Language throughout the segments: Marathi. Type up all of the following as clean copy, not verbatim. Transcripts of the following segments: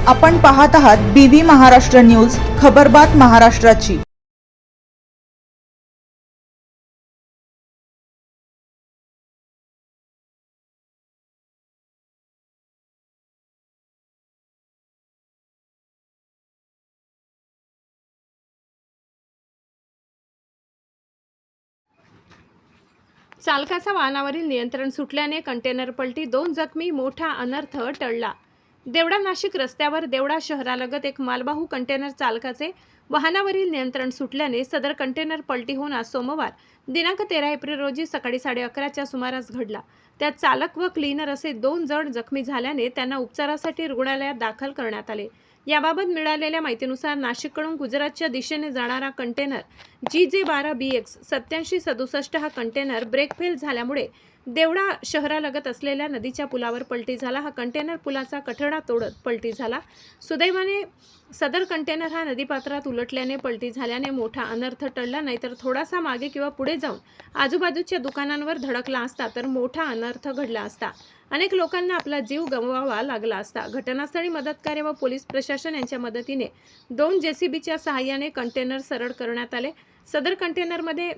आपण पाहत आहात बीव्ही महाराष्ट्र न्यूज, खबरबात महाराष्ट्राची। चालकाचा वाहनावरील नियंत्रण सुटल्याने कंटेनर पलटी, 2 जखमी, मोठा अनर्थ टळला। देवळा नाशिक रस्त्यावर देवळा शहरालगत एक मालवाहू कंटेनर चालकाचे वाहनावरील नियंत्रण सुटल्याने सदर कंटेनर पलटी होऊन आज सोमवार दिनांक 13 एप्रिल रोजी सकाळी 11:30च्या सुमारास घडला। त्यात चालक व क्लीनर असे 2 जण जखमी झाल्याने त्यांना उपचारासाठी रुग्णालयात दाखल करण्यात आले। याबाबत मिळालेल्या माहितीनुसार नाशिककडून गुजरातच्या दिशेने जाणारा कंटेनर GJ12BX 8767 हा कंटेनर ब्रेक फेल झाल्यामुळे देवळा शहरालगत असलेल्या नदीच्या पुलावर पलटी झाला। हा कंटेनर पुलाचा कठडा तोडत पलटी झाला। सुदैवाने सदर कंटेनर हा नदीपात्रात उलटल्याने पलटी झाल्याने मोठा अनर्थ टळला, नाहीतर थोडासा मागे किंवा पुढे जाऊन आजूबाजूच्या दुकानांवर धडकला असता तर मोठा अनर्थ घडला असता। अनेक लोकांना आपला जीव गमवावा लागला असता। घटनास्थळी मदतकार्य व पोलीस प्रशासन यांच्या मदतीने 2 JCBच्या सहाय्याने कंटेनर सरळ करण्यात आले। सदर कंटेनरमध्ये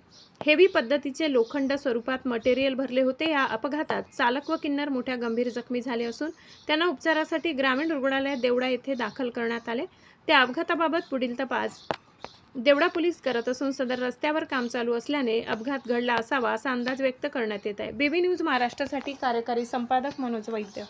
हेवी पद्धतीचे लोखंड स्वरूपात मटेरियल भरले होते। या अपघातात चालक व किन्नर मोठ्या गंभीर जखमी झाले असून त्यांना उपचारासाठी ग्रामीण रुग्णालयात देवळा येथे दाखल करण्यात आले। त्या अपघाताबाबत पुढील तपास देवळा पोलीस करत असून सदर रस्त्यावर काम चालू असल्याने अपघात घडला असावा असा अंदाज व्यक्त करण्यात येत आहे। बीबी न्यूज महाराष्ट्रासाठी कार्यकारी संपादक मनोज वैद्य।